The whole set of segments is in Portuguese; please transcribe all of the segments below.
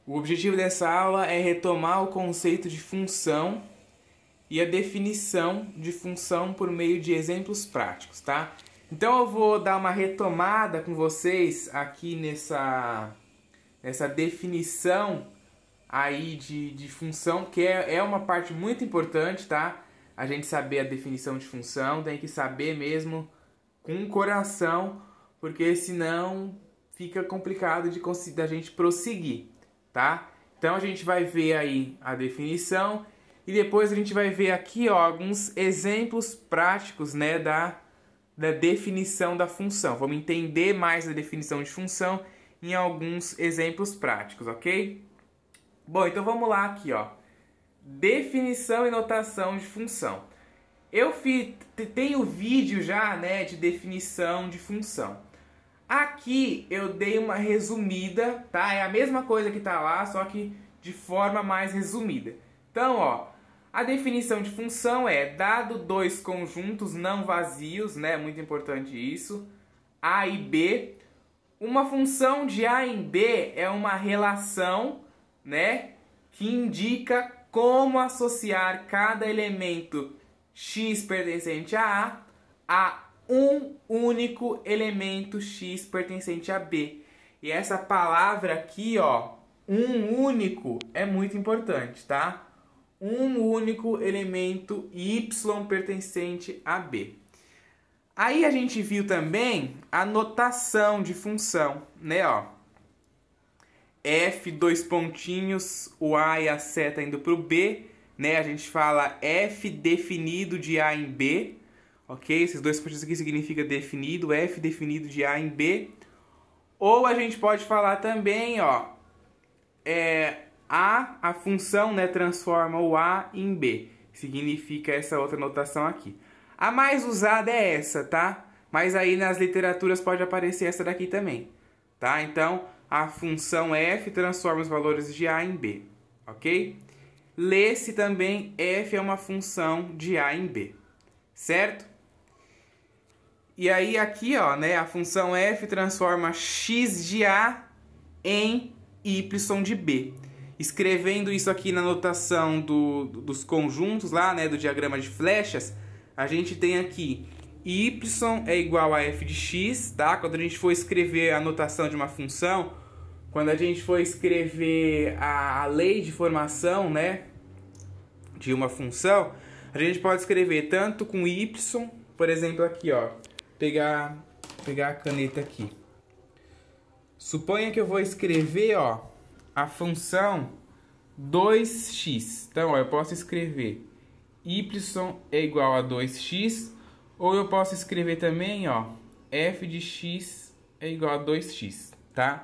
O objetivo dessa aula é retomar o conceito de função e a definição de função por meio de exemplos práticos, tá? Então eu vou dar uma retomada com vocês aqui nessa definição aí de função, que é uma parte muito importante, tá? A gente saber a definição de função, tem que saber mesmo com o coração, porque senão fica complicado da gente prosseguir, tá? Então a gente vai ver aí a definição e depois a gente vai ver aqui, ó, alguns exemplos práticos, né, da definição da função. Vamos entender mais a definição de função em alguns exemplos práticos, ok? Bom, então vamos lá aqui, ó. Definição e notação de função. Tenho vídeo já, né, de definição de função. Aqui eu dei uma resumida, tá? É a mesma coisa que tá lá, só que de forma mais resumida. Então, ó, a definição de função é dado dois conjuntos não vazios, né? Muito importante isso. A e B. Uma função de A em B é uma relação, né, que indica como associar cada elemento x pertencente a um único elemento x pertencente a B. E essa palavra aqui, ó, um único, é muito importante, tá? Um único elemento y pertencente a B. Aí a gente viu também a notação de função, né, ó. F, dois pontinhos, o A e a seta indo para o B, né? A gente fala F definido de A em B, ok? Esses dois pontinhos aqui significa definido, F definido de A em B. Ou a gente pode falar também, ó, a função, né, transforma o A em B. Significa essa outra notação aqui. A mais usada é essa, tá? Mas aí nas literaturas pode aparecer essa daqui também, tá? Então, a função f transforma os valores de A em B, ok? Lê-se também f é uma função de A em B, certo? E aí aqui, ó, né, a função f transforma x de A em y de B. Escrevendo isso aqui na notação dos conjuntos lá, né, do diagrama de flechas, a gente tem aqui y é igual a f de x, tá? Quando a gente for escrever a notação de uma função, quando a gente for escrever a lei de formação, né, de uma função, a gente pode escrever tanto com y, por exemplo, aqui, ó, pegar a caneta aqui. Suponha que eu vou escrever, ó, a função 2x. Então, ó, eu posso escrever y é igual a 2x, ou eu posso escrever também, ó, f de x é igual a 2x, tá?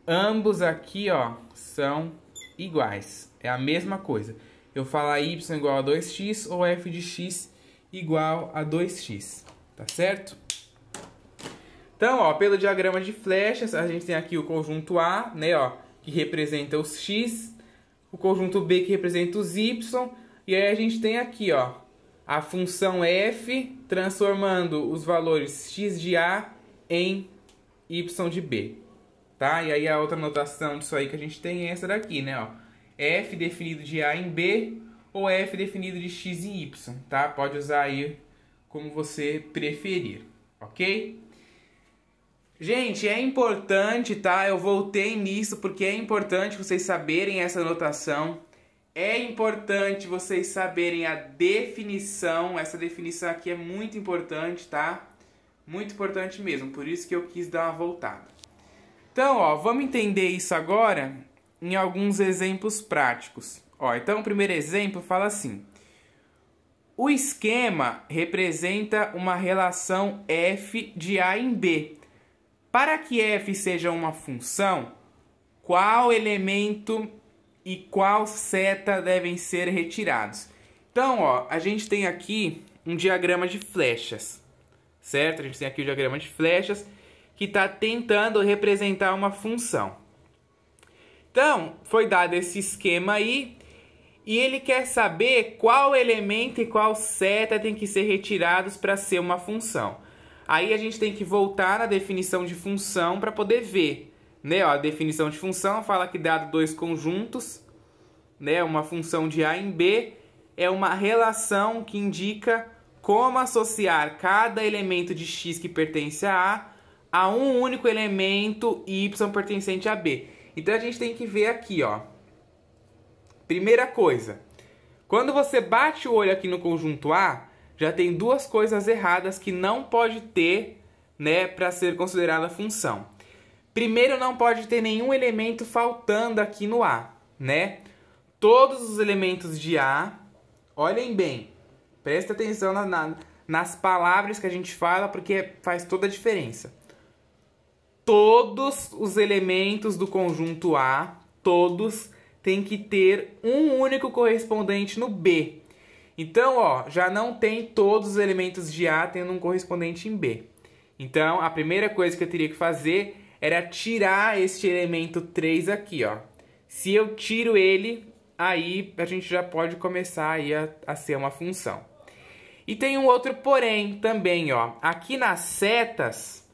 Ambos aqui, ó, são iguais, é a mesma coisa. Eu falar y igual a 2x ou f de x igual a 2x, tá certo? Então, ó, pelo diagrama de flechas, a gente tem aqui o conjunto A, né, ó, que representa os x, o conjunto B que representa os y, e aí a gente tem aqui, ó, a função f transformando os valores x de A em y de B, tá? E aí a outra notação disso aí que a gente tem é essa daqui, né, ó, f definido de A em B ou f definido de x em y, tá? Pode usar aí como você preferir, ok? Gente, é importante, tá? Eu voltei nisso porque é importante vocês saberem essa notação. É importante vocês saberem a definição. Essa definição aqui é muito importante, tá? Muito importante mesmo. Por isso que eu quis dar uma voltada. Então, ó, vamos entender isso agora em alguns exemplos práticos. Ó, então, o primeiro exemplo fala assim. O esquema representa uma relação f de A em B. Para que f seja uma função, qual elemento e qual seta devem ser retirados? Então, ó, a gente tem aqui um diagrama de flechas, certo? A gente tem aqui o diagrama de flechas que está tentando representar uma função. Então, foi dado esse esquema aí e ele quer saber qual elemento e qual seta tem que ser retirados para ser uma função. Aí a gente tem que voltar na definição de função para poder ver, né? Ó, a definição de função fala que dado dois conjuntos, né, uma função de A em B é uma relação que indica como associar cada elemento de x que pertence a um único elemento y pertencente a B. Então a gente tem que ver aqui, ó. Primeira coisa, quando você bate o olho aqui no conjunto A, já tem duas coisas erradas que não pode ter, né, para ser considerada função. Primeiro, não pode ter nenhum elemento faltando aqui no A, né? Todos os elementos de A, olhem bem, presta atenção nas palavras que a gente fala, porque faz toda a diferença. Todos os elementos do conjunto A, todos, tem que ter um único correspondente no B. Então, ó, já não tem todos os elementos de A tendo um correspondente em B. Então, a primeira coisa que eu teria que fazer era tirar este elemento 3 aqui, ó. Se eu tiro ele, aí a gente já pode começar aí a ser uma função. E tem um outro porém também, ó. Aqui nas setas,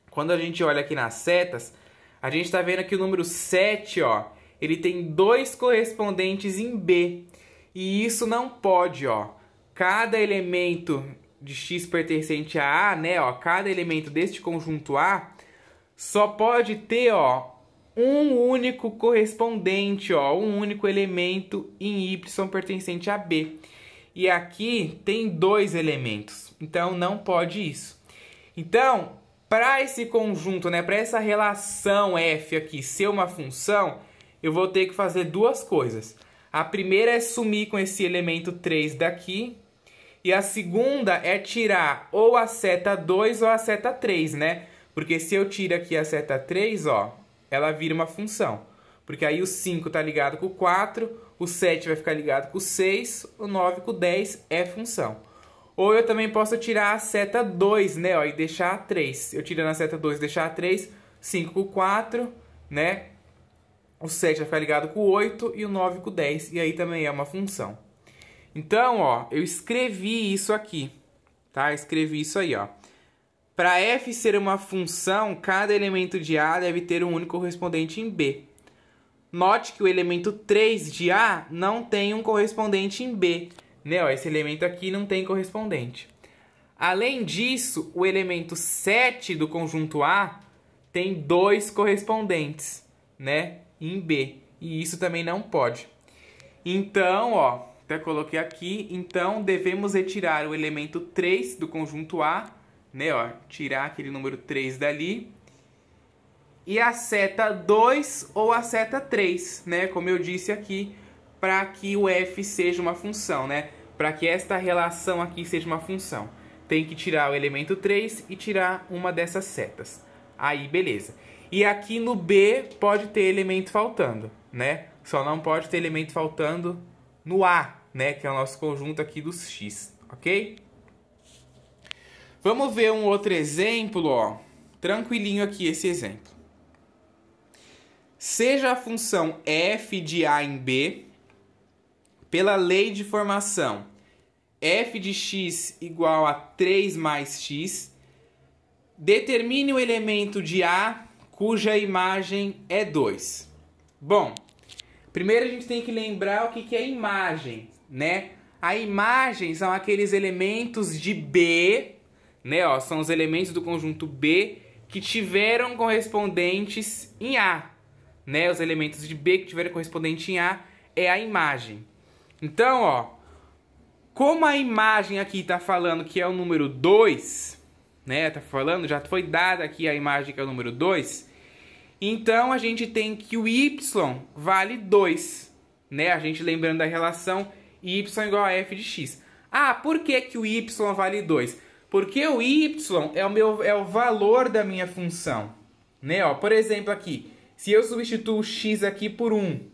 quando a gente olha aqui nas setas, a gente está vendo que o número 7, ó, ele tem dois correspondentes em B. E isso não pode, ó. Cada elemento de x pertencente a A, né, ó, cada elemento deste conjunto A só pode ter, ó, um único correspondente, ó, um único elemento em y pertencente a B. E aqui tem dois elementos, então não pode isso. Então, para esse conjunto, né, para essa relação f aqui ser uma função, eu vou ter que fazer duas coisas. A primeira é sumir com esse elemento 3 daqui. E a segunda é tirar ou a seta 2 ou a seta 3, né? Porque se eu tiro aqui a seta 3, ó, ela vira uma função. Porque aí o 5 está ligado com o 4, o 7 vai ficar ligado com o 6, o 9 com o 10 é função. Ou eu também posso tirar a seta 2, né, ó, e deixar a 3. Eu tiro na seta 2 e deixar a 3, 5 com o 4, né? O 7 vai ficar ligado com o 8 e o 9 com o 10. E aí também é uma função. Então, ó, eu escrevi isso aqui, tá? Escrevi isso aí, ó. Para f ser uma função, cada elemento de A deve ter um único correspondente em B. Note que o elemento 3 de A não tem um correspondente em B, né? Ó, esse elemento aqui não tem correspondente. Além disso, o elemento 7 do conjunto A tem dois correspondentes, né, em B. E isso também não pode. Então, ó, até coloquei aqui. Então, devemos retirar o elemento 3 do conjunto A, né, ó, tirar aquele número 3 dali. E a seta 2 ou a seta 3, né, como eu disse aqui, para que o f seja uma função, né? Para que esta relação aqui seja uma função. Tem que tirar o elemento 3 e tirar uma dessas setas. Aí, beleza. E aqui no B pode ter elemento faltando, né? Só não pode ter elemento faltando no A, né? Que é o nosso conjunto aqui dos x, ok? Vamos ver um outro exemplo, ó. Tranquilinho aqui esse exemplo. Seja a função f de A em B, pela lei de formação f de x igual a 3 mais x, determine o elemento de A cuja imagem é 2. Bom, primeiro a gente tem que lembrar o que é imagem, né? A imagem são aqueles elementos de B, né? Ó, são os elementos do conjunto B que tiveram correspondentes em A, né? Os elementos de B que tiveram correspondente em A é a imagem. Então, ó, como a imagem aqui está falando que é o número 2, né? Tá falando, já foi dada aqui a imagem que é o número 2. Então, a gente tem que o y vale 2, né? A gente lembrando da relação y igual a f de x. Ah, por que que o y vale 2? Porque o y é o valor da minha função, né? Ó, por exemplo, aqui, se eu substituo o x aqui por 1,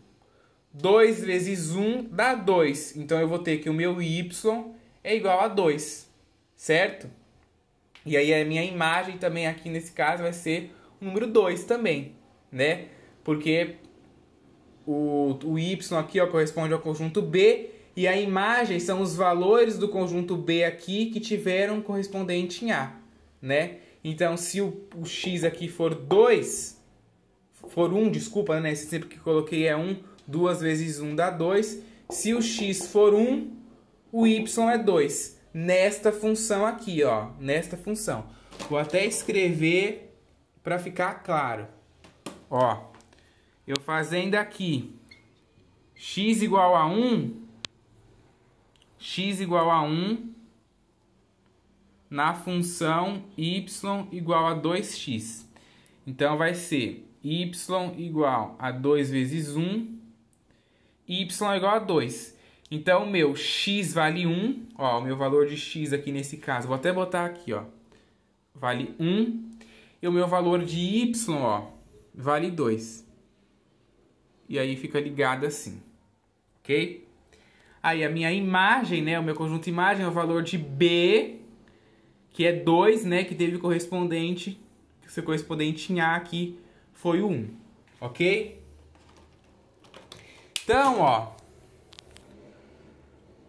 2 vezes 1 dá 2. Então, eu vou ter que o meu y é igual a 2, certo? E aí, a minha imagem também aqui, nesse caso, vai ser o número 2 também, né? Porque o y aqui, ó, corresponde ao conjunto B e a imagem são os valores do conjunto B aqui que tiveram correspondente em A, né? Então, se o x aqui for 2, for 1, desculpa, né? Esse exemplo que coloquei é 1, 2 vezes 1 dá 2. Se o x for 1, o y é 2. Nesta função aqui, ó, nesta função. Vou até escrever para ficar claro. Ó, eu fazendo aqui x igual a 1, x igual a 1 na função y igual a 2x. Então, vai ser y igual a 2 vezes 1, y igual a 2. Então, o meu x vale 1, ó, o meu valor de x aqui nesse caso, vou até botar aqui, ó, vale 1, e o meu valor de y, ó, vale 2. E aí fica ligado assim, ok? Aí a minha imagem, né, o meu conjunto imagem é o valor de b, que é 2, né, que teve correspondente, que o seu correspondente em A aqui foi o 1, ok? Então, ó,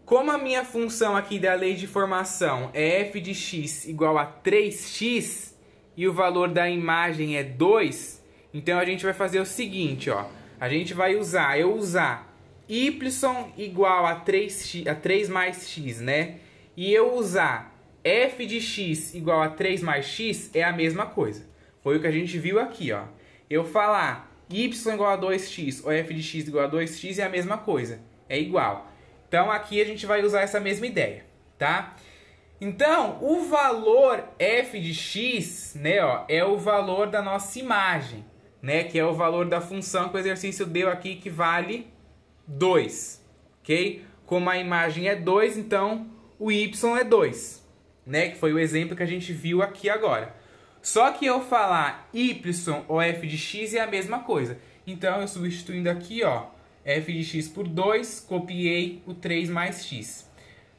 como a minha função aqui da lei de formação é f de x igual a 3x e o valor da imagem é 2, então a gente vai fazer o seguinte, ó, a gente vai usar, y igual a 3 mais x, né? E eu usar f de x igual a 3 mais x é a mesma coisa. Foi o que a gente viu aqui, ó. Eu falar y igual a 2x ou f de x igual a 2x é a mesma coisa, é igual. Então, aqui a gente vai usar essa mesma ideia, tá? Então, o valor f de x, né, ó, é o valor da nossa imagem, né, que é o valor da função que o exercício deu aqui, que vale 2, ok? Como a imagem é 2, então o y é 2, né, que foi o exemplo que a gente viu aqui agora. Só que eu falar y ou f de x é a mesma coisa. Então, eu substituindo aqui, ó, f de x por 2, copiei o 3 mais x.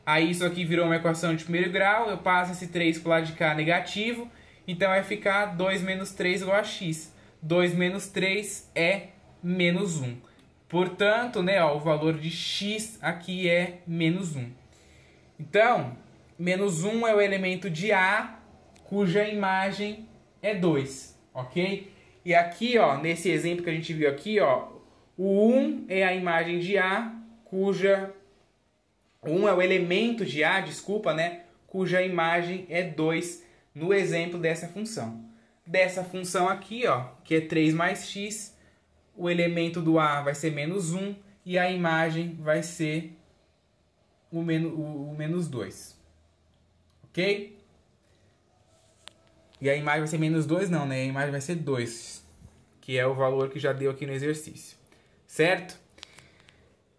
Aí isso aqui virou uma equação de primeiro grau, eu passo esse 3 para o lado de cá negativo, então vai ficar 2 menos 3 igual a x. 2 menos 3 é menos 1. Portanto, né, ó, o valor de x aqui é menos 1. Então, menos 1 é o elemento de A, cuja imagem é 2, ok? E aqui, ó, nesse exemplo que a gente viu aqui, ó, o 1 é a imagem de A, cuja... 1 é o elemento de A, desculpa, né? Cuja imagem é 2 no exemplo dessa função. Dessa função aqui, ó, que é 3 mais x, o elemento do A vai ser menos 1 e a imagem vai ser o menos 2. Ok? E a imagem vai ser menos 2 não, né? A imagem vai ser 2, que é o valor que já deu aqui no exercício. Certo?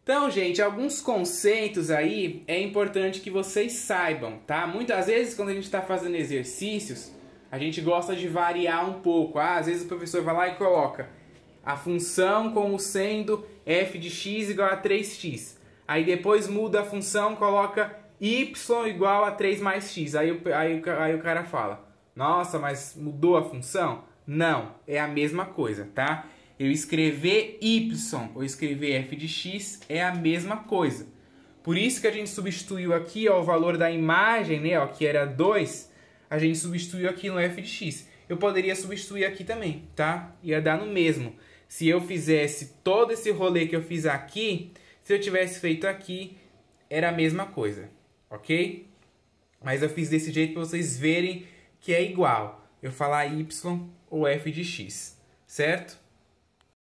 Então, gente, alguns conceitos aí é importante que vocês saibam, tá? Muitas vezes, quando a gente está fazendo exercícios, a gente gosta de variar um pouco. Às vezes o professor vai lá e coloca a função como sendo f de x igual a 3x. Aí depois muda a função, coloca y igual a 3 mais x. Aí o cara fala, nossa, mas mudou a função? Não, é a mesma coisa, tá? Eu escrever y ou escrever f de x é a mesma coisa. Por isso que a gente substituiu aqui, ó, o valor da imagem, né, ó, que era 2, a gente substituiu aqui no f de x. Eu poderia substituir aqui também, tá? Ia dar no mesmo. Se eu fizesse todo esse rolê que eu fiz aqui, se eu tivesse feito aqui, era a mesma coisa, ok? Mas eu fiz desse jeito para vocês verem que é igual eu falar y ou f de x, certo?